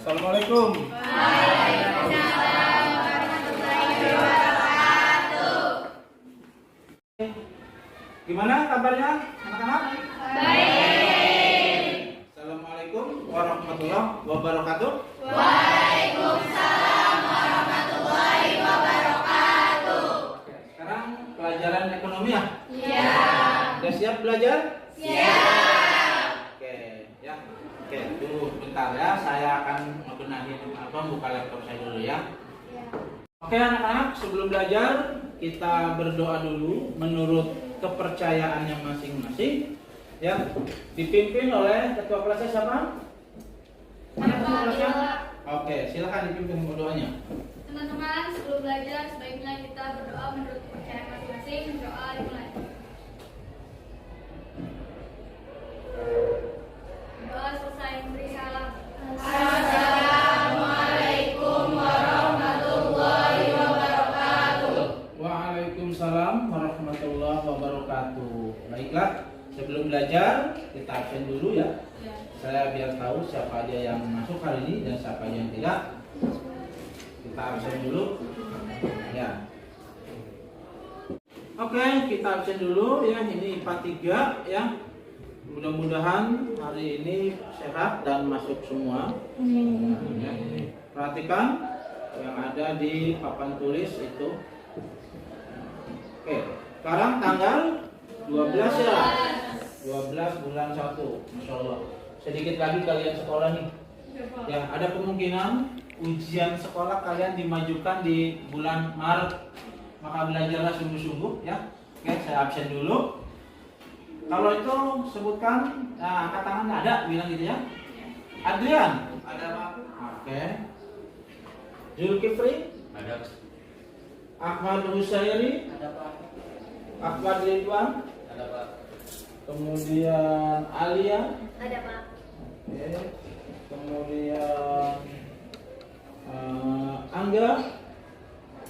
Assalamualaikum. Waalaikumsalam warahmatullahi wabarakatuh. Gimana kabarnya anak-anak? Baik. Assalamualaikum warahmatullahi wabarakatuh. Waalaikumsalam warahmatullahi wabarakatuh. Oke, sekarang pelajaran ekonomi ya? Iya. Sudah siap belajar? Siap. Oke, ya. Oke, tunggu bentar ya. Saya akan buka laptop saya dulu ya. Oke anak-anak, sebelum belajar kita berdoa dulu menurut kepercayaannya masing-masing. Ya, dipimpin oleh ketua kelasnya siapa? Mana ketua kelasnya? Oke, silakan dipimpin doanya. Teman-teman, sebelum belajar sebaiknya kita berdoa menurut kepercayaan masing-masing. Doa dimulai. Doa selesai, beri salam. Assalamualaikum warahmatullahi wabarakatuh. Waalaikumsalam warahmatullahi wabarakatuh. Baiklah, sebelum belajar kita absen dulu ya. Saya biar tahu siapa aja yang masuk hari ini dan siapa aja yang tidak. Kita absen dulu. Ya. Oke, kita absen dulu ya. Ini IPA 3 ya. Mudah-mudahan hari ini sehat dan masuk semua. Ya. Perhatikan yang ada di papan tulis itu. Oke, sekarang tanggal 12 ya. 12 bulan 1. Masya Allah. Sedikit lagi kalian sekolah nih. Ya, ada kemungkinan ujian sekolah kalian dimajukan di bulan Maret. Maka belajarlah sungguh-sungguh ya. Oke, saya absen dulu. Kalau itu sebutkan, angkat tangan ada, bilang gitu ya. Adrian, ada Pak. Oke. Zulkifli, Ada. Ahmad Husairi, Ada Pak. Ahmad Ridwan, Ada Pak. kemudian Alia, Ada Pak. oke. Kemudian Angga,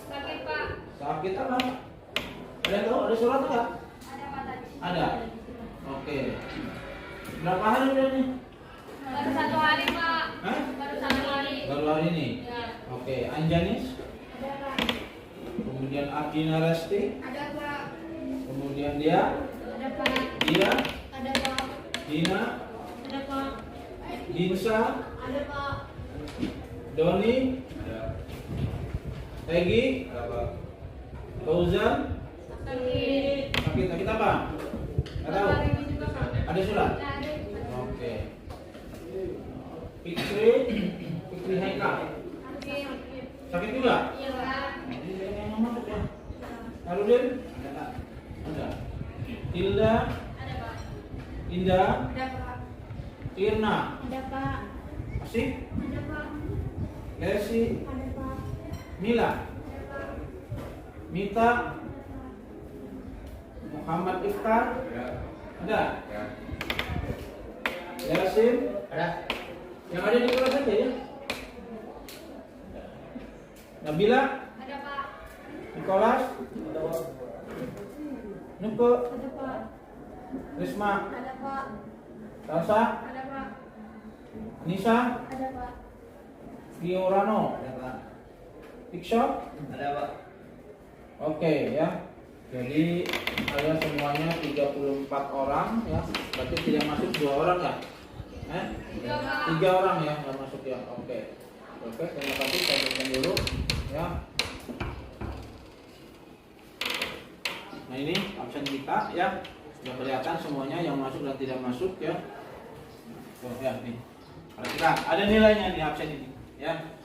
Sakit, Pak. sakit apa? Ada yang tahu? Ada surat nggak? Ada Pak tadi. Ada. Oke. Berapa hari udah nih? Baru 1 hari, Pak. Hah? Baru 1 hari. Baru hari ini. Ya. Oke, Anjanis, Ada, Pak. kemudian Ardina Resti, Ada, Pak. kemudian dia, Ada, Pak. dia, Ada, Pak. Dina, Ada, Pak. Dinsa, Ada, Pak. Doni, Ada. Peggy, Ada Pak. Fauzan, Sakit. sakit apa? Nggak tahu. Hari ini juga, Pak. Ada surat? Ya, ada. Oke. Fikri, Fikri Haikal, Sakit. sakit juga? Iya, Pak. Jadi yang masuk ya. Harudin? Ada. Ada. Tilda, Ada, Pak. Indah, Ada, Pak. Irna, Ada, Pak. Asik, Ada, Pak. Lesi, Ada, Pak. Mila, Ada, Pak. Mita, Muhammad Iftar, Ada. ada? Ya. Yasin, Ada. yang ada di kelas aja ya. Nabila, Ada, Pak. Nikolas, Nuke, Ada, Pak. Risma, Ada, Pak. Salsa, Ada, Pak. Nisa, Ada, Pak. Giorano, Ada Pak. Ikshop. Ada Pak. Oke ya. Jadi saya semuanya 34 orang ya. Berarti tidak masuk 2 orang ya? 3 orang ya nggak masuk ya. Oke. Oke, terima kasih, saya berikan dulu ya. Nah ini absen kita ya. Sudah kelihatan semuanya yang masuk dan tidak masuk ya. Oh ya nih. Perhatikan, ada nilainya di absen ini ya.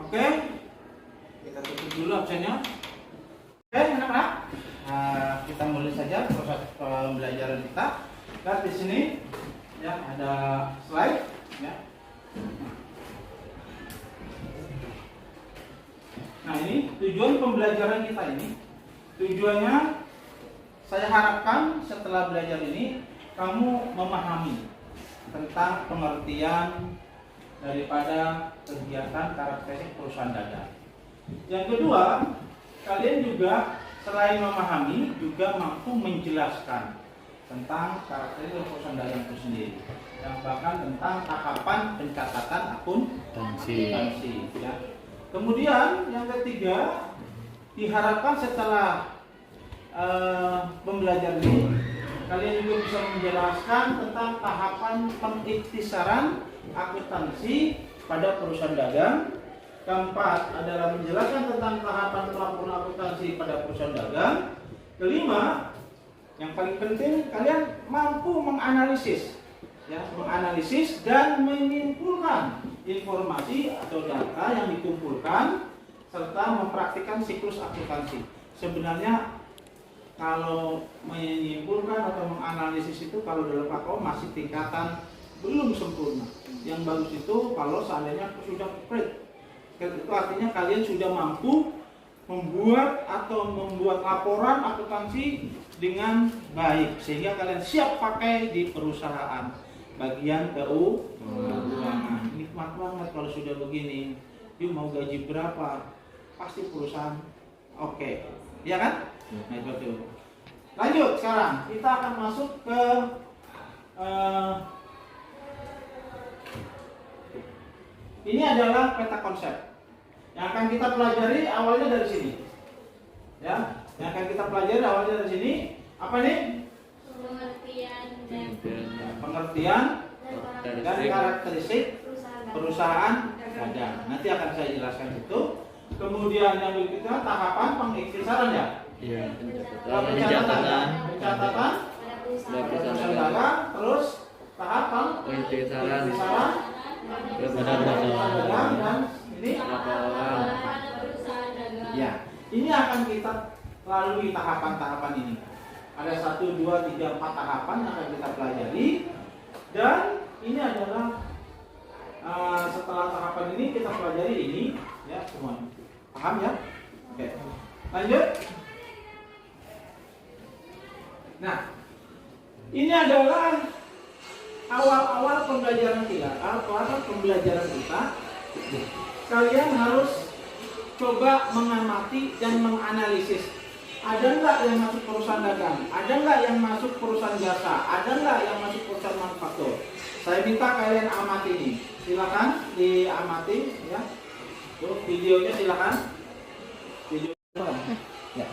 Oke. Kita tutup dulu absennya. Oke, anak-anak. Kita mulai saja proses pembelajaran kita. Lihat di sini ya ada slide ya. Nah, ini tujuan pembelajaran kita ini. Tujuannya saya harapkan setelah belajar ini kamu memahami tentang pengertian daripada kegiatan karakteristik perusahaan dagang. Yang kedua, kalian juga selain memahami juga mampu menjelaskan tentang karakteristik perusahaan dagang itu sendiri, yang bahkan tentang tahapan pencatatan akuntansi. Ya. Kemudian yang ketiga, diharapkan setelah pembelajaran ini kalian juga bisa menjelaskan tentang tahapan pengiktisaran akuntansi pada perusahaan dagang. Keempat adalah menjelaskan tentang tahapan pelaporan akuntansi pada perusahaan dagang. Kelima, yang paling penting kalian mampu menganalisis, ya, menganalisis dan menyimpulkan informasi atau data yang dikumpulkan serta mempraktikkan siklus akuntansi. Sebenarnya kalau menyimpulkan atau menganalisis itu kalau dalam KKO masih tingkatan belum sempurna. Yang bagus itu kalau seandainya sudah complete. Itu artinya kalian sudah mampu membuat laporan akuntansi dengan baik sehingga kalian siap pakai di perusahaan bagian keuangan. Nikmat banget kalau sudah begini. Yuk mau gaji berapa? Pasti perusahaan oke. Iya kan? Nah, betul. Lanjut sekarang kita akan masuk ke ini adalah peta konsep yang akan kita pelajari awalnya dari sini. Ya, yang akan kita pelajari awalnya dari sini. Apa nih? Pengertian dan karakteristik perusahaan dagang. Nanti akan saya jelaskan itu. Kemudian yang berikutnya tahapan pengiktisaran ya. Iya. Pencatatan perusahaan dagang, terus tahapan Pengiktisaran dagang dan ini ya. Ini akan kita lalui tahapan-tahapan ini. Ada 1, 2, 3, 4 tahapan yang akan kita pelajari. Dan ini adalah setelah tahapan ini kita pelajari ini ya semuanya. Paham ya? Oke. Lanjut. Nah, ini adalah awal-awal pembelajaran kita. Awal pembelajaran kita. Kalian harus coba mengamati dan menganalisis. Ada nggak yang masuk perusahaan dagang? Ada nggak yang masuk perusahaan jasa? Ada nggak yang masuk perusahaan manufaktur? Saya minta kalian amati ini. Silakan diamati ya. Tuh videonya silakan. Video ya.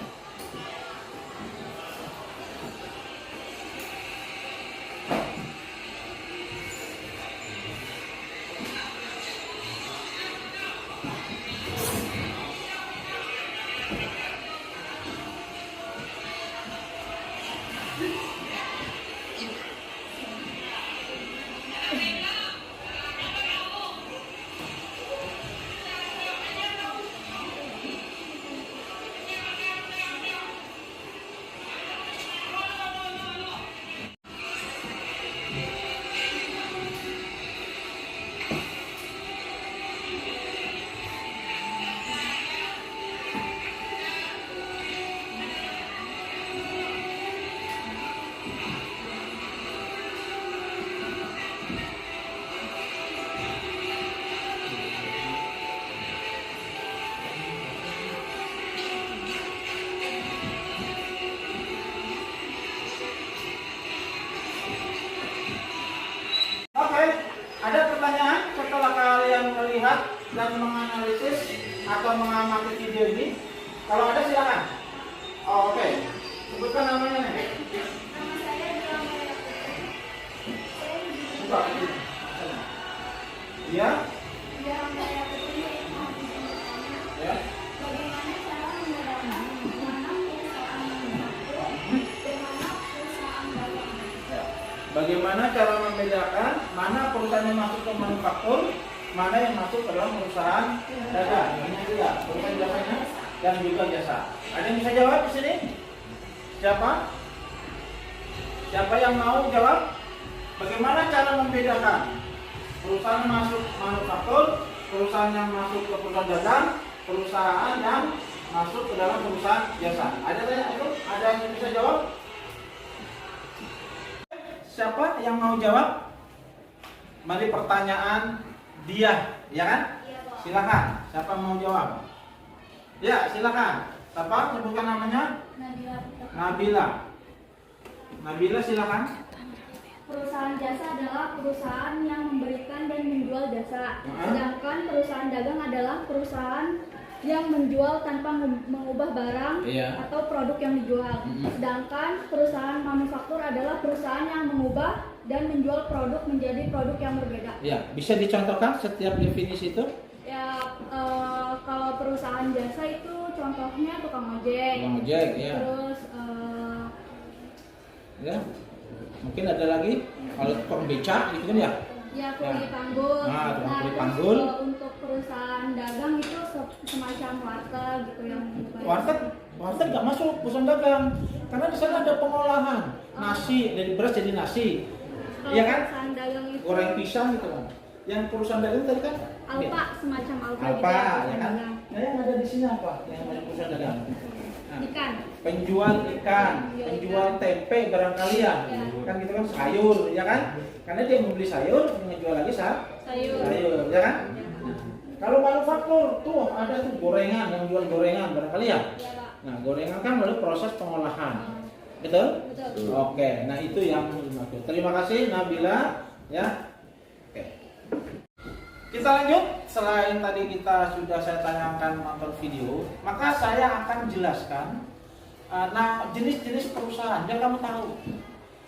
Ada pertanyaan setelah kalian melihat dan menganalisis atau mengamati video ini? Kalau ada silakan. Oh, oke. Sebutkan namanya nih. Nama saya Drama. Buka. Iya? Drama yang pertama Ya. bagaimana cara membedakan mana perusahaan manufaktur dan mana perusahaan dagang? Ya. Bagaimana cara membedakan mana perusahaan yang masuk ke manufaktur, mana yang masuk ke dalam perusahaan dagang? Hanya juga perusahaan jasanya dan juga jasa. Ada yang bisa jawab di sini? Siapa? Siapa yang mau jawab? Bagaimana cara membedakan perusahaan yang masuk manufaktur, perusahaan yang masuk ke perusahaan dagang, perusahaan yang masuk ke dalam perusahaan jasa? Ada itu? Ada yang bisa jawab? Siapa yang mau jawab? Mari pertanyaan dia, ya kan? Silakan. Siapa mau jawab? Ya, silakan. Siapa? Sebutkan namanya. Nabila. Nabila. Nabila silakan. Perusahaan jasa adalah perusahaan yang memberikan dan menjual jasa. Sedangkan perusahaan dagang adalah perusahaan yang menjual tanpa mengubah barang atau produk yang dijual. Sedangkan perusahaan manufaktur adalah perusahaan yang mengubah dan menjual produk menjadi produk yang berbeda. Ya, bisa dicontohkan setiap definisi itu? Ya, kalau perusahaan jasa itu contohnya tukang ojek. Tukang ojek, ya. Terus Ya. Mungkin ada lagi kalau tukang beca gitu kan ya? ya kuli panggul. Nah, tukang kuli terus panggul. Untuk perusahaan dagang itu semacam warteg gitu yang Warteg nggak masuk perusahaan dagang karena di sana ada pengolahan nasi dari beras jadi nasi. Kalau Iya kan? perusahaan dagang itu Goreng pisang gitu kan. Yang perusahaan dagang tadi kan? Alpa, semacam Alpa gitu Apa ya, ya perusahaan kan? dagang. Nah, yang ada di sini apa? Yang masuk perusahaan dagang. Nah, Ikan. penjual ikan, penjual tempe barangkali ya, Ya. kan gitu kan sayur, ya kan? Karena dia membeli sayur, menjual lagi sayur, ya kan? Kalau manufaktur tuh ada tuh gorengan, yang jual gorengan barangkali ya. Iya, Pak. Nah, gorengan kan melalui proses pengolahan, betul? Betul. Oke, nah itu yang dimaksud. Terima kasih Nabila, ya. Oke. Kita lanjut. Selain tadi saya tanyakan nonton video, maka saya akan jelaskan jenis-jenis perusahaan. Biar kamu tahu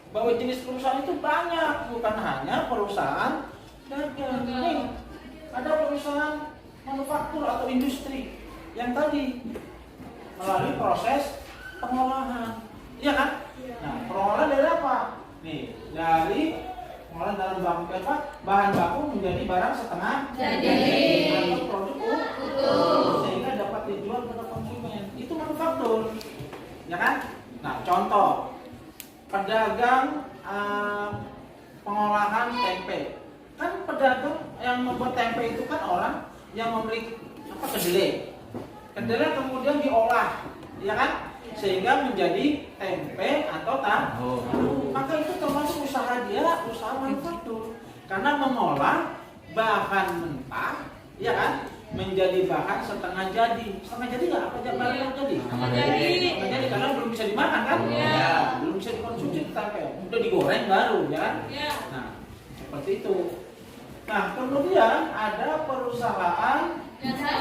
bahwa jenis perusahaan itu banyak, bukan hanya perusahaan dagang. Nih, ada perusahaan manufaktur atau industri yang tadi melalui proses pengolahan, iya kan? Nah, pengolahan dari apa? Nih, dari pengolahan dalam bahan baku menjadi barang setengah atau produk utuh sehingga dapat dijual kepada konsumen. Itu manufaktur, ya kan? Nah, contoh pedagang pengolahan tempe. Kan pedagang yang membuat tempe itu kan orang yang memiliki kedelai. Kedelai kemudian diolah, ya kan? Sehingga menjadi tempe atau tahu. Maka itu termasuk usaha manufaktur. Karena mengolah bahan mentah, ya kan? Menjadi bahan setengah jadi. Setengah jadi nggak? Apa bahan jadi? Setengah jadi karena belum bisa dimakan kan? Ya, belum bisa dikonsumsi tempe. Udah digoreng baru, ya kan? Nah, seperti itu. Nah, kemudian ada perusahaan jasa.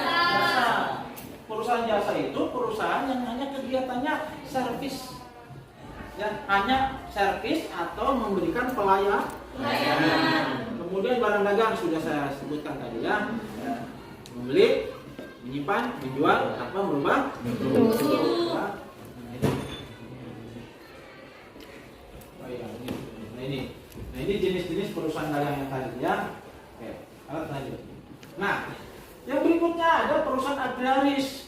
Perusahaan jasa itu perusahaan yang hanya kegiatannya servis, ya, hanya servis atau memberikan pelayanan. Kemudian barang dagang sudah saya sebutkan tadi ya, membeli, menyimpan, menjual tanpa merubah bentuk. Nah ini jenis-jenis perusahaan dagang yang tadi ya. Oke, lanjut. Nah, yang berikutnya ada perusahaan agraris.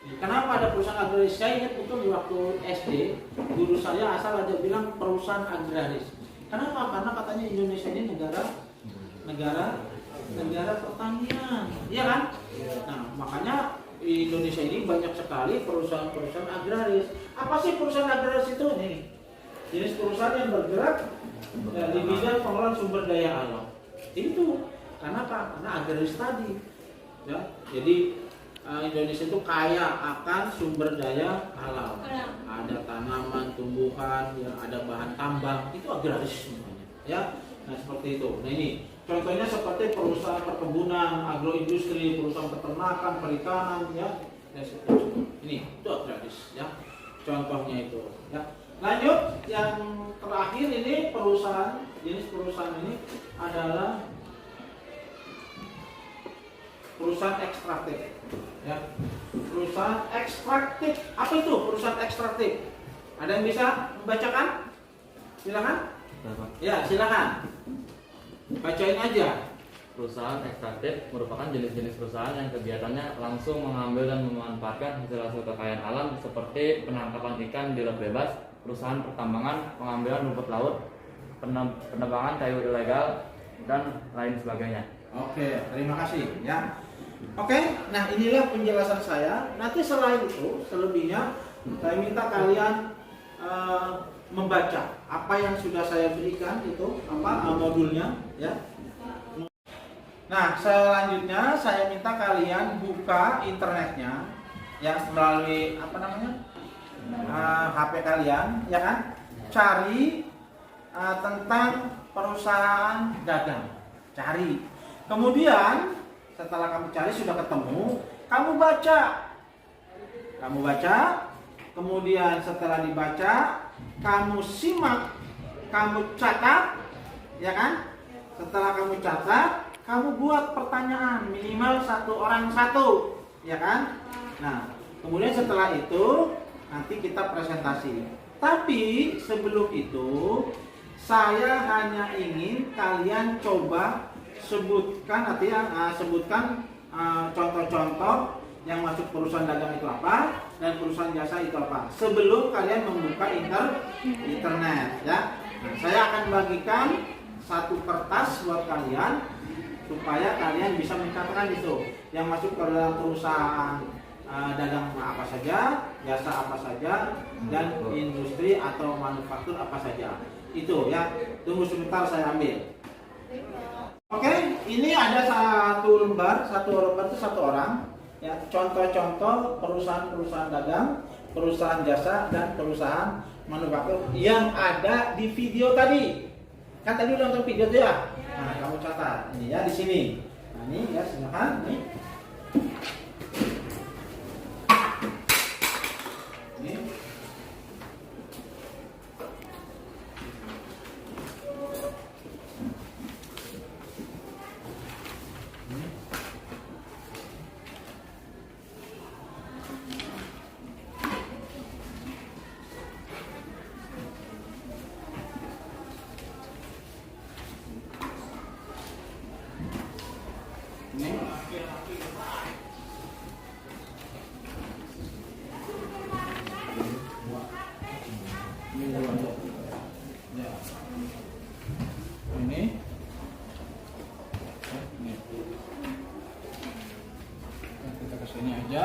Kenapa ada perusahaan agraris? Saya ingat betul di waktu SD, guru saya asal ada bilang perusahaan agraris. Kenapa? Karena katanya Indonesia ini negara pertanian, iya kan? Nah, makanya di Indonesia ini banyak sekali perusahaan-perusahaan agraris. Apa sih perusahaan agraris itu? Nih, jenis perusahaan yang bergerak di bidang pengelolaan sumber daya alam. Itu karena apa? Karena agraris tadi. Ya, jadi Indonesia itu kaya akan sumber daya alam. Ada tanaman, tumbuhan, ya, ada bahan tambang, itu agraris semuanya. Ya, nah seperti itu. Nah ini contohnya seperti perusahaan perkebunan, agroindustri, perusahaan peternakan, perikanan, ya, dan seterusnya. Ini itu agraris, ya. Contohnya itu. Ya. Lanjut, yang terakhir ini jenis perusahaan ini adalah perusahaan ekstraktif, ya. Perusahaan ekstraktif. Apa itu perusahaan ekstraktif? Ada yang bisa membacakan? Silakan. Ya, silakan. Bacain aja. Perusahaan ekstraktif merupakan jenis-jenis perusahaan yang kegiatannya langsung mengambil dan memanfaatkan hasil-hasil kekayaan alam seperti penangkapan ikan di laut bebas, perusahaan pertambangan, pengambilan rumput laut, penebangan kayu ilegal, dan lain sebagainya. Oke, terima kasih ya. Oke, nah inilah penjelasan saya. Nanti selain itu, selebihnya saya minta kalian membaca apa yang sudah saya berikan itu, modulnya ya. Nah, selanjutnya saya minta kalian buka internetnya ya melalui HP kalian, ya kan? cari tentang perusahaan dagang. Cari. Kemudian setelah kamu cari sudah ketemu, kamu baca. Kamu baca, kemudian setelah dibaca, kamu simak, kamu catat, ya kan? Setelah kamu catat, kamu buat pertanyaan minimal 1 orang 1, ya kan? Nah, kemudian setelah itu nanti kita presentasi. Tapi sebelum itu, saya hanya ingin kalian coba sebutkan, artinya sebutkan contoh-contoh yang masuk perusahaan dagang itu apa dan perusahaan jasa itu apa sebelum kalian membuka internet, ya. Nah, saya akan bagikan 1 kertas buat kalian supaya kalian bisa mencatatkan itu yang masuk ke dalam perusahaan dagang apa saja, jasa apa saja, dan industri atau manufaktur apa saja. Itu ya. Tunggu sebentar, saya ambil. Oke, ini ada 1 lembar itu 1 orang. Ya, contoh-contoh perusahaan-perusahaan dagang, perusahaan jasa, dan perusahaan manufaktur yang ada di video tadi. Kan tadi udah nonton video tuh ya? Nah, kamu catat ini ya di sini. Nah, ini ya, silakan nih. Ini. Kita kesini aja.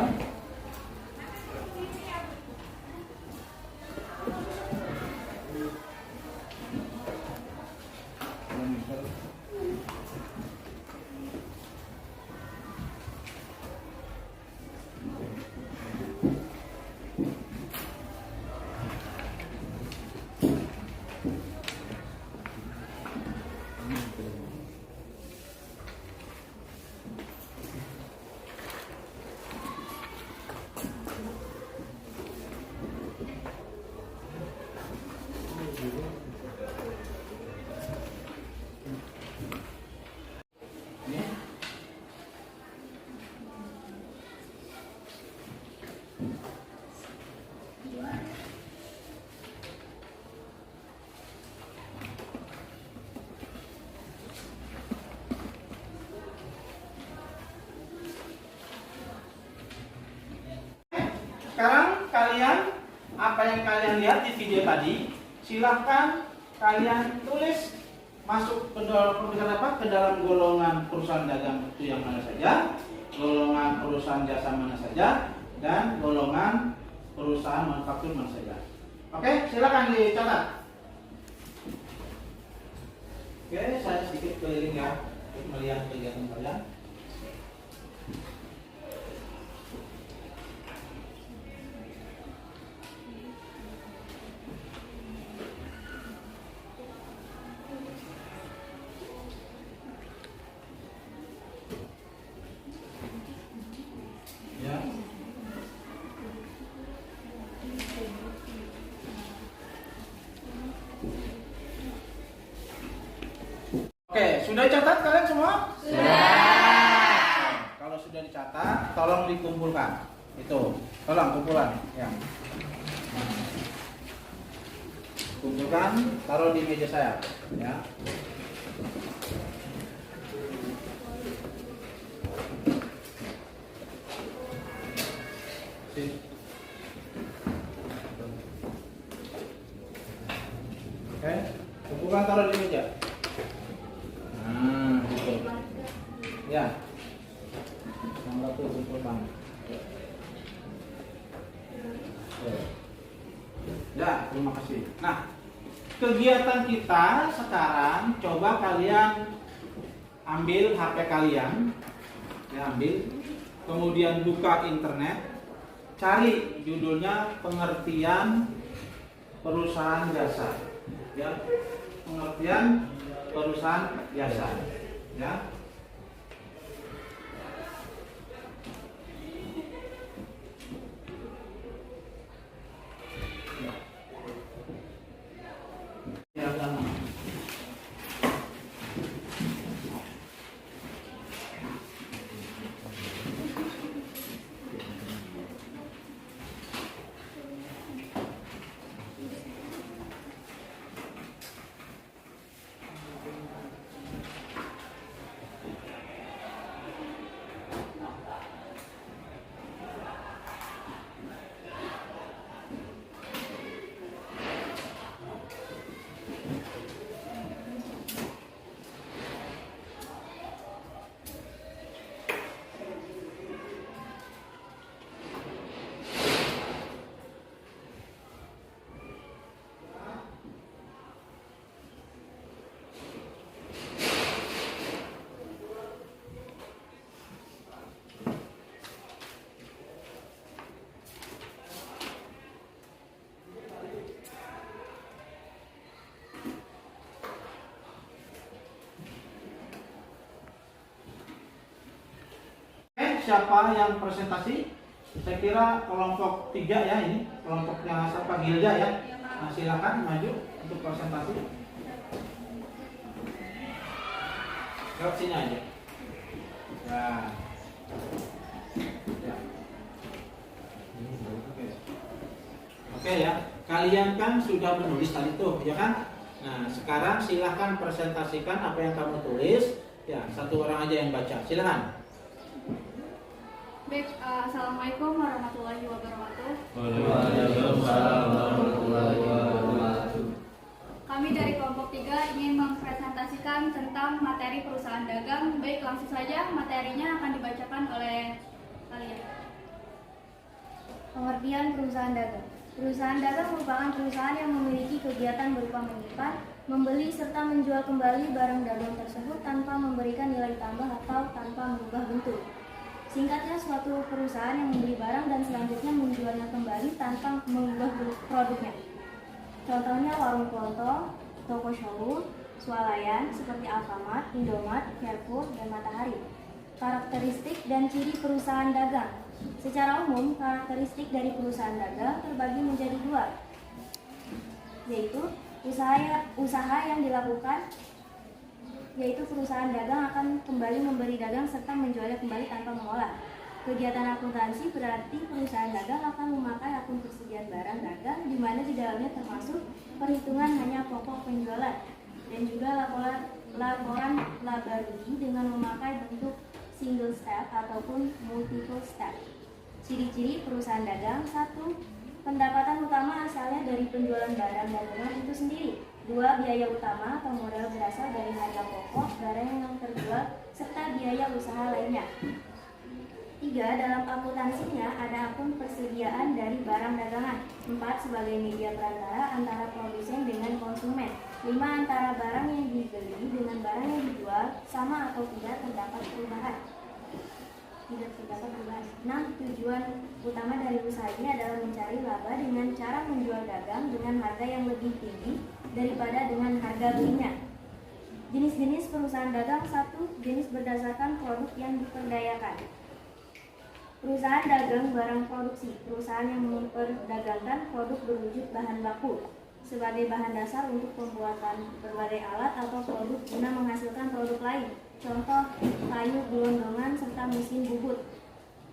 Sekarang kalian, apa yang kalian lihat di video tadi, silahkan kalian tulis masuk ke dalam golongan perusahaan dagang itu yang mana saja, golongan perusahaan jasa mana saja, dan golongan perusahaan manufaktur mana saja. Oke, silakan dicatat. Oke, saya sedikit keliling ya untuk melihat kegiatan kalian. Ya. Oke, sudah dicatat kalian semua? Sudah. Kalau sudah dicatat, tolong dikumpulkan. Itu, tolong kumpulan. Ya. Kumpulkan, taruh di meja saya. Ya. Oke, kumpulkan taruh di meja. Nah, gitu. Ya. Yang satu kumpulkan. Ya, terima kasih. Nah, kegiatan kita sekarang coba kalian ambil HP kalian, ya ambil, kemudian buka internet, cari judulnya pengertian perusahaan jasa. Ya, pengertian perusahaan jasa. Ya. Ya, siapa yang presentasi? Saya kira kelompok 3 ya, ini kelompoknya siapa, Gilda ya. Nah, silakan maju untuk presentasi. Lewat sini aja. Nah. Ya. Oke ya, kalian kan sudah menulis tadi tuh, ya kan? Nah, sekarang silahkan presentasikan apa yang kamu tulis. Ya, satu orang aja yang baca. Silakan. Baik, assalamualaikum warahmatullahi wabarakatuh. Waalaikumsalam warahmatullahi wabarakatuh. Kami dari kelompok 3 ingin mempresentasikan tentang materi perusahaan dagang. Baik, langsung saja materinya akan dibacakan oleh kalian. Pengertian perusahaan dagang. Perusahaan dagang merupakan perusahaan yang memiliki kegiatan berupa menyimpan, membeli, serta menjual kembali barang dagang tersebut tanpa memberikan nilai tambah atau tanpa merubah bentuk. Singkatnya, suatu perusahaan yang membeli barang dan selanjutnya menjualnya kembali tanpa mengubah produknya. Contohnya warung kelontong, toko showroom, swalayan seperti Alfamart, Indomart, Carrefour, dan Matahari. Karakteristik dan ciri perusahaan dagang. Secara umum, karakteristik dari perusahaan dagang terbagi menjadi 2, yaitu usaha yang dilakukan, yaitu perusahaan dagang akan kembali memberi dagang serta menjualnya kembali tanpa mengolah. Kegiatan akuntansi berarti perusahaan dagang akan memakai akun persediaan barang dagang di mana di dalamnya termasuk perhitungan hanya pokok penjualan dan juga laporan laba rugi dengan memakai bentuk single step ataupun multiple step. Ciri-ciri perusahaan dagang: 1. Pendapatan utama asalnya dari penjualan barang dagangan itu sendiri. 2. Biaya utama atau modal berasal dari harga pokok barang yang terjual serta biaya usaha lainnya. 3. Dalam akuntansinya ada akun persediaan dari barang dagangan. 4. Sebagai media perantara antara produsen dengan konsumen. 5. Antara barang yang dibeli dengan barang yang dijual sama atau tidak terdapat perubahan. 6. Tujuan utama dari usaha ini adalah mencari laba dengan cara menjual dagang dengan harga yang lebih tinggi daripada dengan harga belinya. Jenis-jenis perusahaan dagang. 1. Jenis berdasarkan produk yang diperdayakan. Perusahaan dagang barang produksi. Perusahaan yang memperdagangkan produk berwujud bahan baku sebagai bahan dasar untuk pembuatan berbagai alat atau produk guna menghasilkan produk lain. Contoh, kayu gelondongan serta mesin bubut.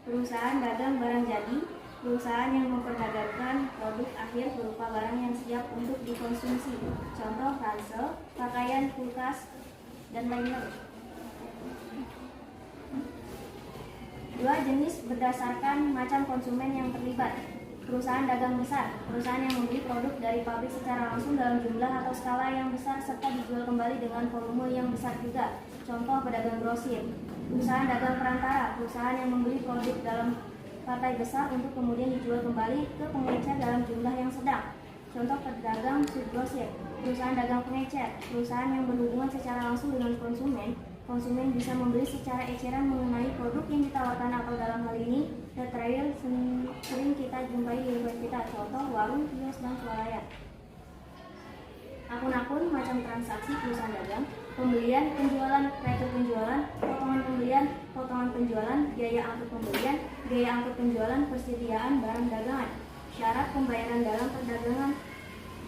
Perusahaan dagang barang jadi. Perusahaan yang memperdagangkan produk akhir berupa barang yang siap untuk dikonsumsi. Contoh, ransel, pakaian, kulkas, dan lainnya. 2. Jenis berdasarkan macam konsumen yang terlibat. Perusahaan dagang besar. Perusahaan yang membeli produk dari pabrik secara langsung dalam jumlah atau skala yang besar serta dijual kembali dengan volume yang besar juga. Contoh, pedagang grosir. Perusahaan dagang perantara. Perusahaan yang membeli produk dalam partai besar untuk kemudian dijual kembali ke pengecer dalam jumlah yang sedang. Contoh, pedagang subgrosir. Perusahaan dagang pengecer. Perusahaan yang berhubungan secara langsung dengan konsumen. Konsumen bisa membeli secara eceran mengenai produk yang ditawarkan atau dalam hal ini retail sering kita jumpai di web kita. Contoh, warung, kios, dan swalayan. akun-akun macam transaksi perusahaan dagang, pembelian, penjualan, retur penjualan, potongan pembelian, potongan penjualan, biaya angkut pembelian, biaya angkut penjualan, persediaan barang dagangan. Syarat pembayaran dalam perdagangan.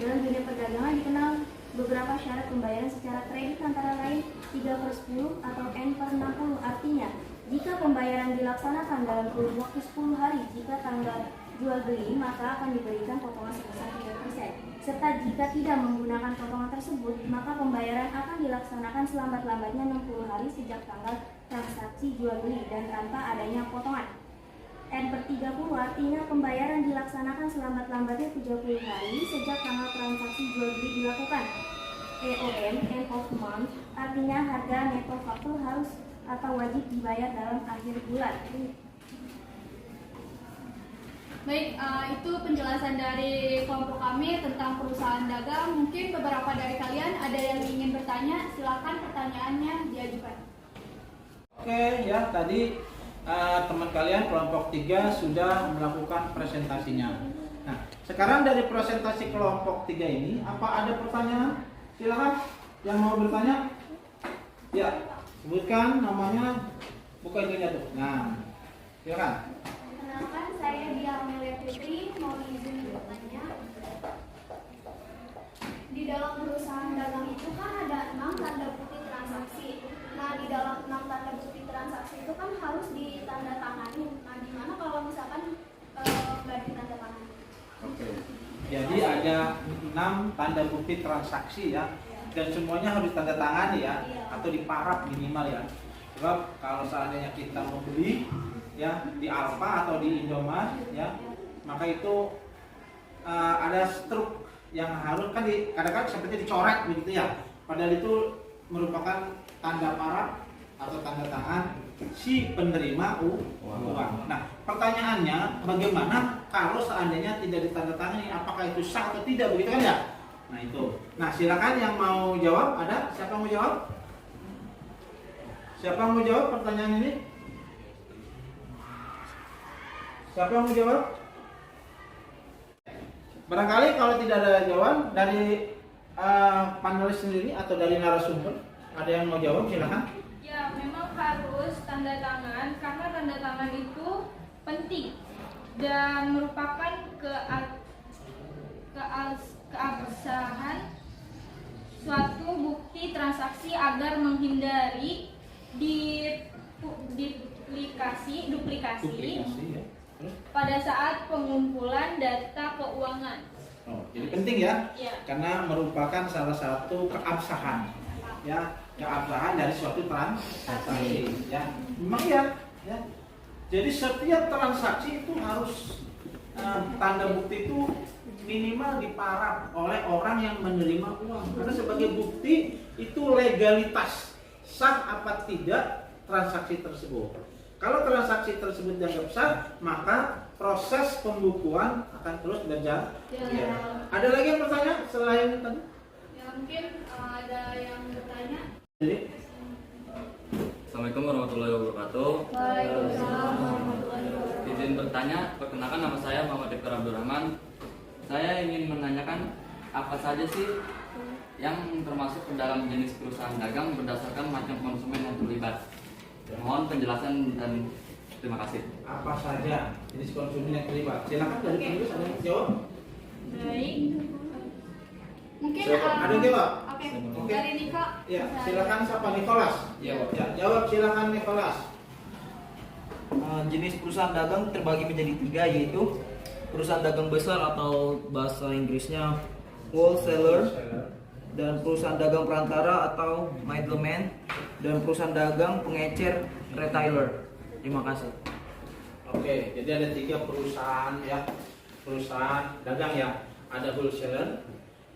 Dalam dunia perdagangan dikenal beberapa syarat pembayaran secara kredit antara lain 3/10 atau N/60. Artinya, jika pembayaran dilaksanakan dalam kurun waktu 10 hari, jika tanggal jual beli, maka akan diberikan potongan sebesar 3%. Serta jika tidak menggunakan potongan tersebut, maka pembayaran akan dilaksanakan selambat-lambatnya 60 hari sejak tanggal transaksi jual beli dan tanpa adanya potongan. N/30 artinya pembayaran dilaksanakan selambat-lambatnya 30 hari sejak tanggal transaksi jual beli dilakukan. EOM, end of month, artinya harga neto faktur harus atau wajib dibayar dalam akhir bulan. Baik, itu penjelasan dari kelompok kami tentang perusahaan dagang. Mungkin beberapa dari kalian ada yang ingin bertanya, silakan pertanyaannya diajukan. Oke ya, tadi teman kalian kelompok 3 sudah melakukan presentasinya. Nah, sekarang dari presentasi kelompok 3 ini, apa ada pertanyaan? Silakan yang mau bertanya. Ya, sebutkan namanya, buka itunya tuh. Nah, silakan. Perkenalkan, saya Dia Amelia Fitri, mau izin bertanya. Di dalam perusahaan dagang itu kan ada 6 tanda bukti transaksi. Nah, di dalam 6 tanda bukti transaksi itu kan harus ditandatangani. Nah, gimana kalau misalkan nggak ditandatangani? Oke. Jadi ada 6 tanda bukti transaksi ya, dan semuanya harus tanda tangani ya, atau diparaf minimal ya. Sebab kalau seandainya kita mau beli ya di Alfa atau di Indomaret ya, maka itu ada struk yang harus kan kadang-kadang seperti dicoret begitu ya. Padahal itu merupakan tanda paraf atau tanda tangan si penerima uang. Nah, pertanyaannya bagaimana kalau seandainya tidak ditandatangani, apakah itu sah atau tidak begitu kan ya? Nah itu. Nah silakan yang mau jawab, ada siapa yang mau jawab? Siapa yang mau jawab pertanyaan ini? Siapa yang mau jawab? Barangkali kalau tidak ada jawaban dari panelis sendiri atau dari narasumber, ada yang mau jawab, silakan. Ya, memang harus tanda tangan karena tanda tangan itu penting dan merupakan keabsahan suatu bukti transaksi agar menghindari duplikasi ya. pada saat pengumpulan data keuangan. Oh, jadi penting ya, Ya. karena merupakan salah satu keabsahan, ya, keabsahan dari suatu transaksi, ya, memang ya. Jadi setiap transaksi itu harus tanda bukti itu minimal diparaf oleh orang yang menerima uang, karena sebagai bukti itu legalitas sah apa tidak transaksi tersebut. Kalau transaksi tersebut dianggap sah, maka proses pembukuan akan terus berjalan. Ya. Ada lagi yang bertanya selain tadi? Ya, mungkin ada yang bertanya. Jadi, Assalamualaikum warahmatullahi wabarakatuh. Waalaikumsalam warahmatullahi wabarakatuh. Izin bertanya, perkenalkan nama saya Muhammad Ifkar Abdurrahman. Saya ingin menanyakan apa saja sih yang termasuk ke dalam jenis perusahaan dagang berdasarkan macam konsumen yang terlibat. Mohon penjelasan dan terima kasih. apa saja jenis konsumen yang terlibat? Silakan dari penulis ada yang jawab. Baik. Mungkin Ada yang jawab? Oke, Oke. dari Niko. Ya, silakan siapa? Nikolas. Ya, Pak. Ya, jawab silakan Nikolas. Jenis perusahaan dagang terbagi menjadi 3, yaitu perusahaan dagang besar atau bahasa Inggrisnya wholesaler, dan perusahaan dagang perantara atau middleman, dan perusahaan dagang pengecer retailer. Terima kasih. Oke, jadi ada 3 perusahaan ya, perusahaan dagang ya. Ada wholesaler,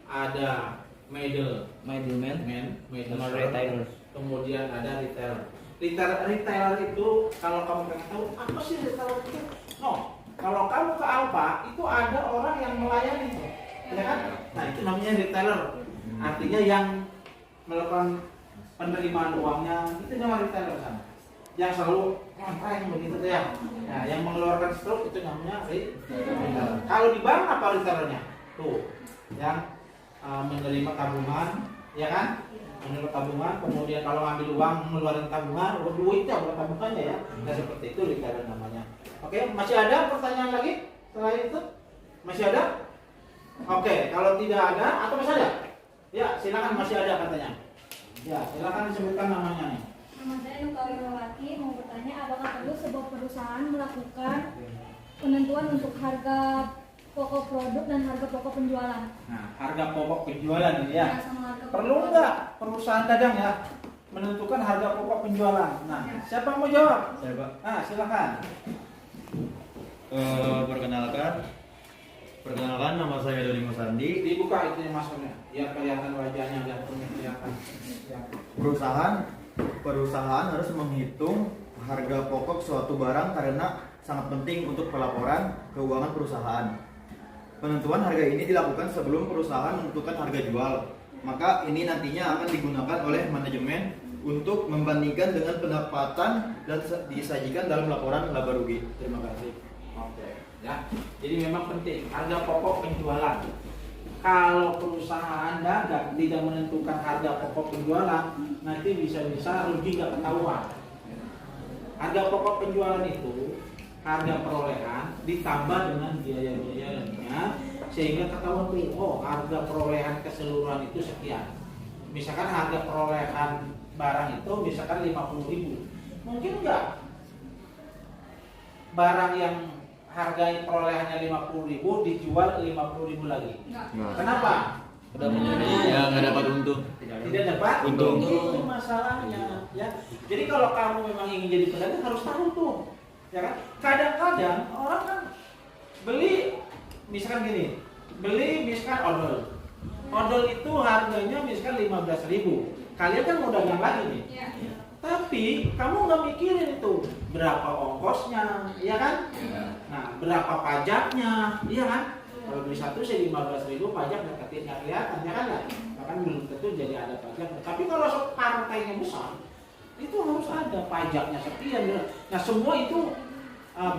ada Middleman sama store, retailer. kemudian ada retailer. Retailer itu kalau kamu pengen tahu apa sih retailer itu? No, kalau kamu ke Alfa itu ada orang yang melayani, ya kan? Nah itu namanya retailer. Artinya yang melakukan penerimaan uangnya itu namanya retailer kan. Yang selalu ngantreng begitu tuh ya. Nah, yang mengeluarkan struk itu namanya retailer. Kalau di bank apa retailernya? Tuh, yang menerima tabungan, ya kan? Menerima tabungan, kemudian kalau ambil uang mengeluarkan tabungan, duitnya bukan tabungannya ya. Nah seperti itu likaran namanya. Oke, masih ada pertanyaan lagi setelah itu? Masih ada? Oke, kalau tidak ada atau masih ada? Ya, silakan, masih ada katanya. Ya, silakan disebutkan namanya nih. Nama saya Nukawirawati mau bertanya, apakah perlu sebuah perusahaan melakukan penentuan untuk harga pokok produk dan harga pokok penjualan? Nah, harga pokok penjualan ini ya. Ya, sama harga Perlu pokok. nggak perusahaan dagang ya menentukan harga pokok penjualan? Nah, siapa yang mau jawab? Saya Pak. Ah, silakan. Perkenalkan, nama saya Doni Musandi. Dibuka itu maksudnya, biar kelihatan wajahnya, biar kelihatan. Ya. Perusahaan harus menghitung harga pokok suatu barang karena sangat penting untuk pelaporan keuangan perusahaan. Penentuan harga ini dilakukan sebelum perusahaan menentukan harga jual. Maka ini nantinya akan digunakan oleh manajemen untuk membandingkan dengan pendapatan dan disajikan dalam laporan laba rugi. Terima kasih. Oke, ya. Jadi memang penting harga pokok penjualan. Kalau perusahaan dagang tidak menentukan harga pokok penjualan, nanti bisa-bisa rugi nggak ketahuan. Harga pokok penjualan itu harga perolehan ditambah dengan biaya-biayanya sehingga ketahuan tuh, oh harga perolehan keseluruhan itu sekian. Misalkan harga perolehan barang itu misalkan 50.000, mungkin enggak barang yang harga perolehannya 50.000 dijual 50.000 lagi. Kenapa? Udah menjadi ya nggak dapat untung. Tidak dapat Untung. Itu masalahnya, ya. Jadi kalau kamu memang ingin jadi pedagang harus tahu tuh, ya kan? Kadang-kadang orang kan beli misalkan gini, beli misalkan odol. Odol itu harganya misalkan 15.000. Kalian kan mau dagang lagi nih. Ya. Tapi kamu nggak mikirin itu berapa ongkosnya, ya kan? Nah, berapa pajaknya, iya kan? Kalau beli satu sih 15.000, pajak nggak kelihatan, ya kan? Bahkan belum tentu jadi ada pajak. Tapi kalau partainya besar, itu harus ada pajaknya sekian. Nah, semua itu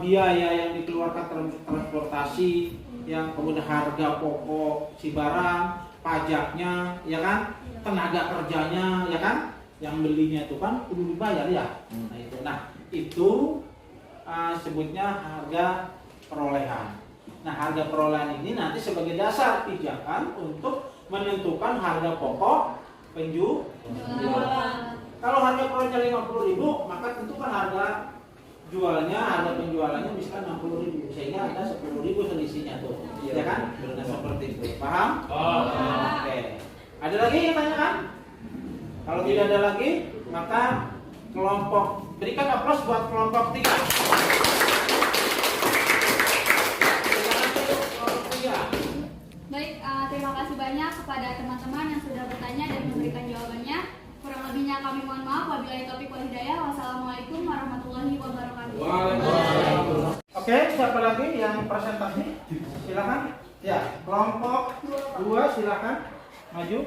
biaya yang dikeluarkan transportasi, yang kemudian harga pokok si barang, pajaknya, ya kan? Tenaga kerjanya, ya kan? Yang belinya itu kan perlu dibayar ya. Nah itu sebutnya harga perolehan. Nah harga perolehan ini nanti sebagai dasar pijakan untuk menentukan harga pokok penjualan. Kalau harga perolehannya 50.000, maka tentukan harga jualnya, harga penjualannya misalkan 60.000, sehingga ada 10.000 selisihnya tuh, ya kan? Nah seperti itu, paham? Oke. Ada lagi yang tanyakan? Kalau tidak ada lagi, maka kelompok, berikan aplaus buat kelompok 3. Baik, terima kasih banyak kepada teman-teman yang sudah bertanya dan memberikan jawabannya. Kurang lebihnya kami mohon maaf. Wabillahi taufiq wal hidayah. Wassalamualaikum warahmatullahi wabarakatuh. Waalaikumsalam. Oke, siapa lagi yang presentasi? Silakan. Ya, kelompok 2 silakan maju.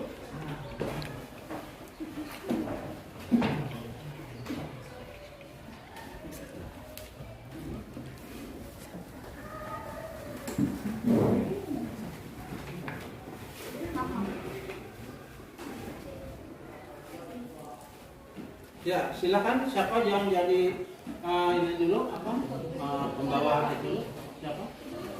Ya, silakan. Siapa yang jadi ini dulu apa? Pembawa itu siapa?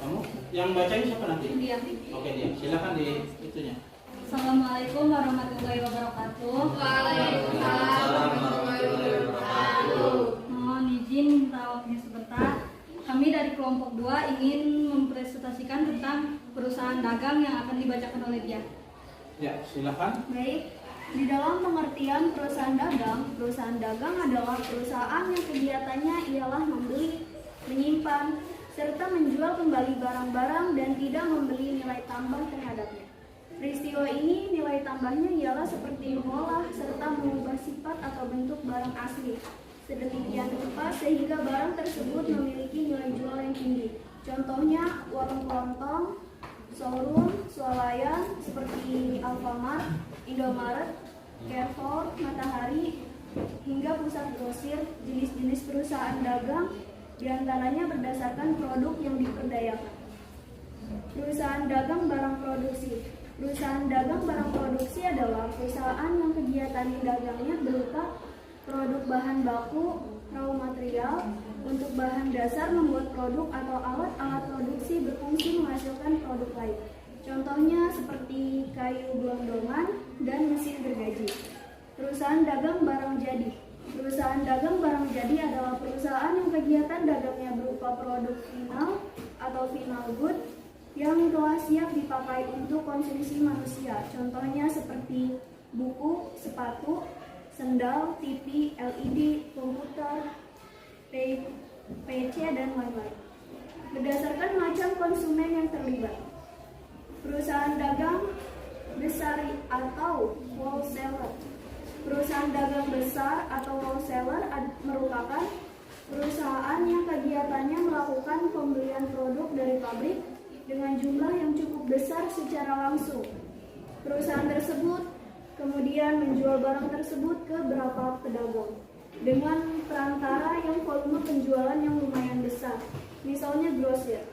Kamu? Yang bacain siapa nanti? Dia. Oke, dia. Silakan di itunya. Assalamualaikum warahmatullahi wabarakatuh. Waalaikumsalam warahmatullahi wabarakatuh. Mohon izin minta waktunya sebentar. Kami dari kelompok 2 ingin mempresentasikan tentang perusahaan dagang yang akan dibacakan oleh dia. Ya, silakan. Baik, di dalam pengertian perusahaan dagang adalah perusahaan yang kegiatannya ialah membeli, menyimpan, serta menjual kembali barang-barang dan tidak membeli nilai tambah terhadapnya. Peristiwa ini nilai tambahnya ialah seperti mengolah serta mengubah sifat atau bentuk barang asli sedemikian rupa sehingga barang tersebut memiliki nilai jual yang tinggi. Contohnya warung kelontong, showroom, swalayan seperti Alfamart, Indomaret, Carrefour, Matahari, hingga pusat grosir. Jenis-jenis perusahaan dagang diantaranya berdasarkan produk yang diperdayakan. Perusahaan dagang barang produksi. Perusahaan dagang barang produksi adalah perusahaan yang kegiatan dagangnya berupa produk bahan baku, raw material, untuk bahan dasar membuat produk atau alat-alat produksi berfungsi menghasilkan produk lain. Contohnya seperti kayu gelondongan dan mesin gergaji. Perusahaan dagang barang jadi. Perusahaan dagang barang jadi adalah perusahaan yang kegiatan dagangnya berupa produk final atau final good yang telah siap dipakai untuk konsumsi manusia. Contohnya seperti buku, sepatu, sendal, TV, LED, komputer, PC, dan lain-lain. Berdasarkan macam konsumen yang terlibat. Perusahaan dagang besar atau wholesaler. Perusahaan dagang besar atau wholesaler merupakan perusahaan yang kegiatannya melakukan pembelian produk dari pabrik dengan jumlah yang cukup besar secara langsung. Perusahaan tersebut kemudian menjual barang tersebut ke beberapa pedagang dengan perantara yang volume penjualan yang lumayan besar, misalnya grosir.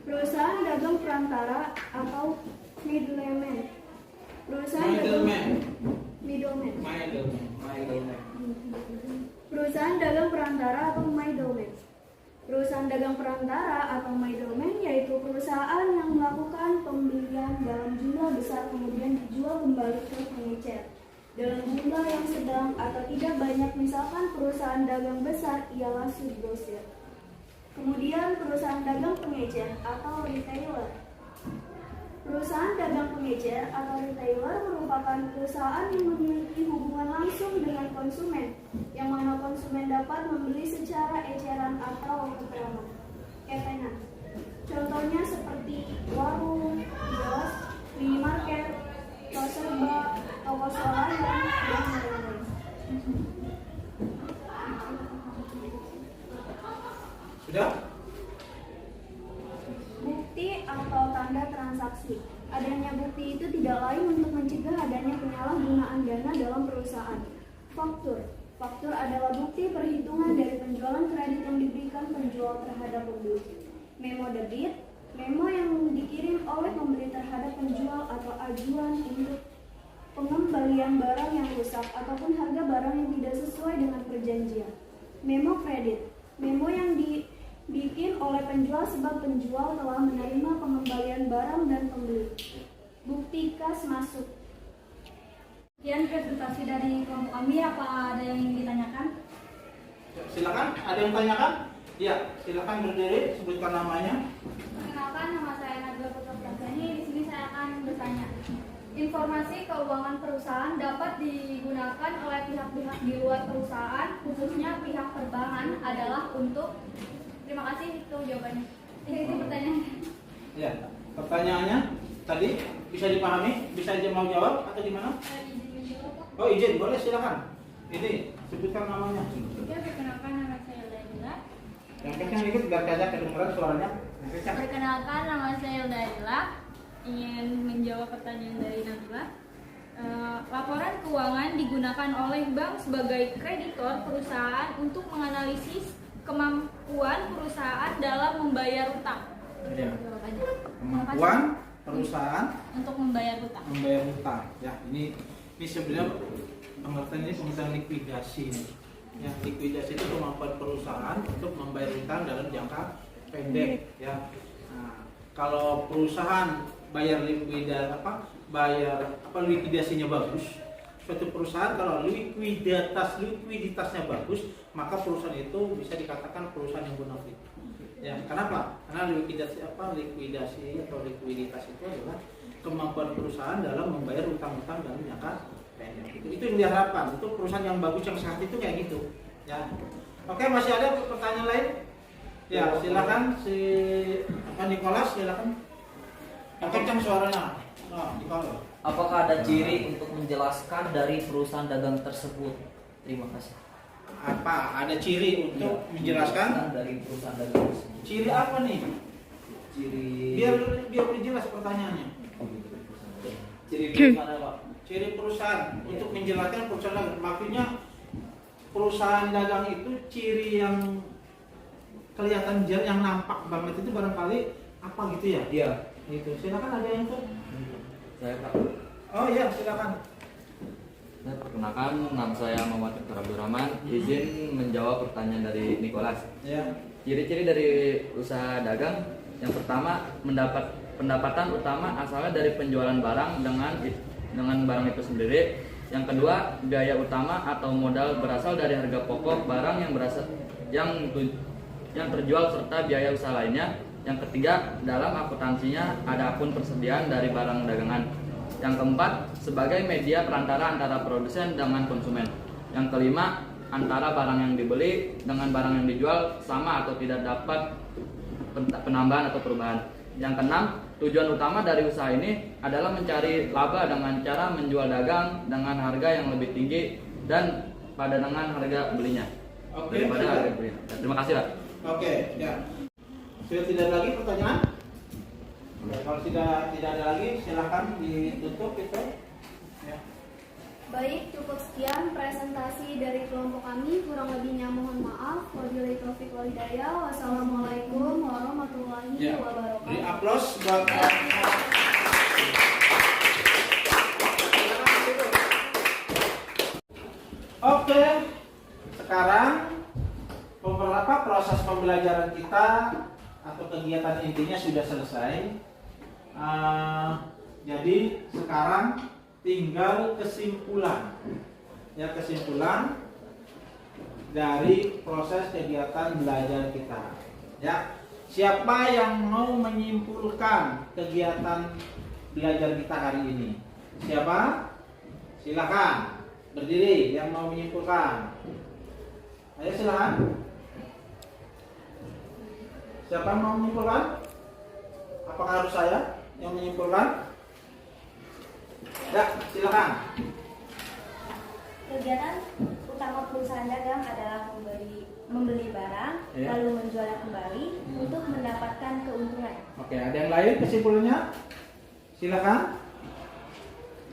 Perusahaan dagang perantara atau middleman. Perusahaan dagang perantara atau middleman. Perusahaan dagang perantara atau middleman yaitu perusahaan yang melakukan pembelian dalam jumlah besar kemudian dijual kembali ke pengecer dalam jumlah yang sedang atau tidak banyak. Misalkan perusahaan dagang besar ialah subgrosir. Kemudian perusahaan dagang pengecer atau retailer. Perusahaan dagang pengecer atau retailer merupakan perusahaan yang memiliki hubungan langsung dengan konsumen, yang mana konsumen dapat membeli secara eceran atau kepenan. Contohnya seperti warung, kios, minimarket, toserba, toko swalayan, dan lain-lain. Sudah? Bukti atau tanda transaksi. Adanya bukti itu tidak lain untuk mencegah adanya penyalahgunaan dana dalam perusahaan. Faktur. Faktur adalah bukti perhitungan dari penjualan kredit yang diberikan penjual terhadap pembeli. Memo debit. Memo yang dikirim oleh pembeli terhadap penjual atau ajuan untuk pengembalian barang yang rusak ataupun harga barang yang tidak sesuai dengan perjanjian. Memo kredit. Memo yang dibikin oleh penjual sebab penjual telah menerima pengembalian barang dan pembeli. Bukti kas masuk. Sekian presentasi dari kelompok kami. Apa ada yang ingin ditanyakan? Silakan, ada yang tanyakan? Ya, silakan berdiri, sebutkan namanya. Perkenalkan, nama saya Nadwa Putra Prasani. Di sini saya akan bertanya. Informasi keuangan perusahaan dapat digunakan oleh pihak-pihak di luar perusahaan, khususnya pihak perbankan adalah untuk. Terima kasih, itu jawabannya. Itu pertanyaannya. Ya, pertanyaannya tadi bisa dipahami, bisa aja mau jawab atau gimana? Oh izin, boleh silakan. Ini sebutkan namanya. Ya, perkenalkan nama saya Laila. Yang kencang dikit biar kaca kedengeran suaranya. Yang kencang. Perkenalkan nama saya Laila. Ingin menjawab pertanyaan dari Nabila. Laporan keuangan digunakan oleh bank sebagai kreditor perusahaan untuk menganalisis kemampuan perusahaan dalam membayar utang. Ya. Jawabannya. Kemampuan perusahaan Untuk membayar utang. membayar utang. Ya, ini sebenarnya pengertian likuidasi. Ya, likuidasi itu kemampuan perusahaan untuk membayar utang dalam jangka pendek. Ya. Nah, kalau perusahaan bayar likuidasinya bagus, suatu perusahaan kalau likuiditasnya bagus, maka perusahaan itu bisa dikatakan perusahaan yang bonafit. Ya, kenapa? Karena likuidasi atau likuiditas itu adalah kemampuan perusahaan dalam membayar utang-utang dalam jangka pendek. Itu yang diharapkan. Itu perusahaan yang bagus yang sehat itu kayak gitu. Ya. Oke, masih ada pertanyaan lain? Ya, silakan si Nicholas, silakan. Yang kencang suaranya. Nah, Nicholas. Apakah ada ciri untuk menjelaskan dari perusahaan dagang tersebut? Terima kasih. Apa? Ada ciri untuk menjelaskan dari perusahaan dagang tersebut? Ciri apa nih? Ciri Biar lebih jelas pertanyaannya. Ciri perusahaan apa? Ciri perusahaan untuk menjelaskan perusahaan dagang. Maksudnya perusahaan dagang itu ciri yang kelihatan jelas, yang nampak banget itu barangkali apa gitu ya? Iya. Itu. Silakan ada yang tuh. Saya Pak. Oh iya, silakan. Saya perkenalkan, nama saya Muhammad Abdul Rahman. Izin menjawab pertanyaan dari Nicholas. Ya. Ciri-ciri dari usaha dagang, yang pertama pendapatan utama asalnya dari penjualan barang dengan barang itu sendiri. Yang kedua, biaya utama atau modal berasal dari harga pokok barang yang terjual serta biaya usaha lainnya. Yang ketiga, dalam akuntansinya ada akun persediaan dari barang dagangan. Yang keempat, sebagai media perantara antara produsen dengan konsumen. Yang kelima, antara barang yang dibeli dengan barang yang dijual sama atau tidak dapat penambahan atau perubahan. Yang keenam, tujuan utama dari usaha ini adalah mencari laba dengan cara menjual dagang dengan harga yang lebih tinggi dan pada dengan harga belinya. Oke. Daripada harga belinya. Terima kasih, Pak. Oke, ya. Sudah tidak ada lagi pertanyaan? Ya, kalau tidak ada lagi, silakan ditutup itu. Ya. Baik, cukup sekian presentasi dari kelompok kami. Kurang lebihnya mohon maaf. Wabillahi taufiq wal hidayah. Wassalamualaikum warahmatullahi Ya. wabarakatuh. Beri aplaus buat Oke, sekarang beberapa proses pembelajaran kita atau kegiatan intinya sudah selesai. Jadi sekarang tinggal kesimpulan. Ya, kesimpulan dari proses kegiatan belajar kita. Ya, siapa yang mau menyimpulkan kegiatan belajar kita hari ini? Siapa? Silakan. Berdiri yang mau menyimpulkan. Ayo silakan. Siapa yang mau menyimpulkan? Apakah harus saya yang menyimpulkan? Ya, silakan. Kegiatan utama perusahaan dagang adalah membeli barang, Ya. lalu menjualnya kembali untuk mendapatkan keuntungan. Oke, ada yang lain kesimpulannya? Silakan.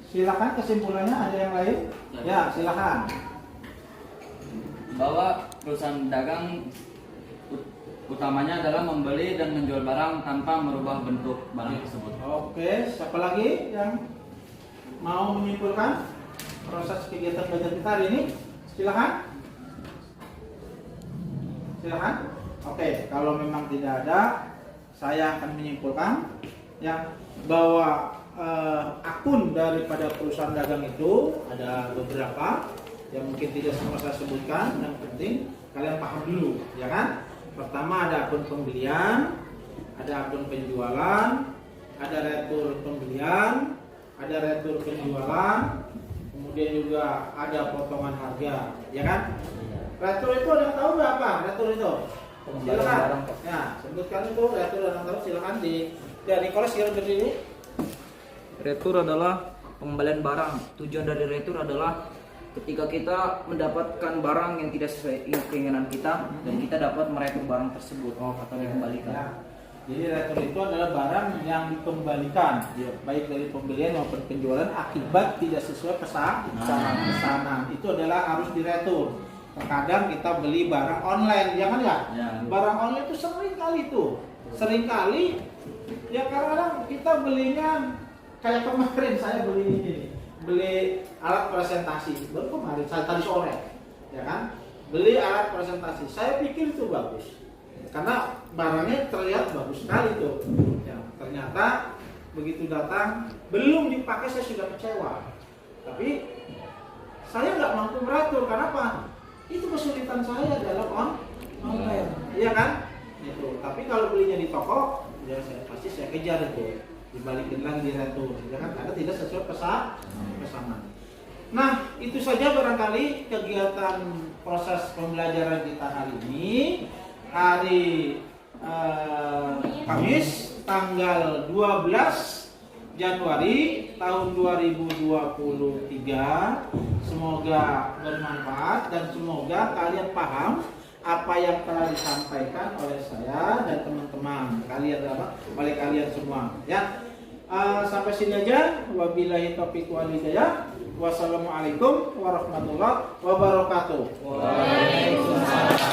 Silakan kesimpulannya, ada yang lain? Ya, silakan. Bahwa perusahaan dagang utamanya adalah membeli dan menjual barang tanpa merubah bentuk barang tersebut. Oke, siapa lagi yang mau menyimpulkan proses kegiatan belajar kita hari ini? Silakan. Silakan. Oke, kalau memang tidak ada, saya akan menyimpulkan ya bahwa akun daripada perusahaan dagang itu ada beberapa yang mungkin tidak semua saya sebutkan. Yang penting kalian paham dulu, ya kan? Pertama ada akun pembelian, ada akun penjualan, ada retur pembelian, ada retur penjualan, kemudian juga ada potongan harga, ya kan? Retur itu ada yang tahu nggak apa? Retur itu? Silakan. Ya, sebutkan itu retur ada yang tahu, silakan di. Ya, Nicholas silakan berdiri. Retur adalah pengembalian barang. Tujuan dari retur adalah ketika kita mendapatkan barang yang tidak sesuai keinginan kita dan kita dapat meretur barang tersebut atau dikembalikan. Ya. Jadi retur itu adalah barang yang dikembalikan, ya, baik dari pembelian maupun penjualan akibat tidak sesuai pesanan. Itu adalah harus diretur. Terkadang kita beli barang online, jangan ya? Ya. Barang online itu sering kali ya kadang kita belinya kayak kemarin saya beli alat presentasi baru kemarin tadi sore, ya kan? Beli alat presentasi, saya pikir itu bagus karena barangnya terlihat bagus sekali tuh. Ya, ternyata begitu datang belum dipakai saya sudah kecewa. Tapi saya nggak mampu meratur, karena apa? Itu kesulitan saya dalam online, iya kan? Itu. Tapi kalau belinya di toko, ya pasti saya kejar itu, dibalikin lagi di retur, ya kan? Karena tidak sesuai pesanan. Nah, itu saja barangkali kegiatan proses pembelajaran kita hari ini, hari Kamis, tanggal 12 Januari tahun 2023. Semoga bermanfaat dan semoga kalian paham apa yang telah disampaikan oleh saya dan teman-teman kalian, oleh kalian semua, ya. Sampai sini aja. Wabillahi taufiq wal hidayah. Wassalamualaikum warahmatullahi wabarakatuh. Waalaikumsalam.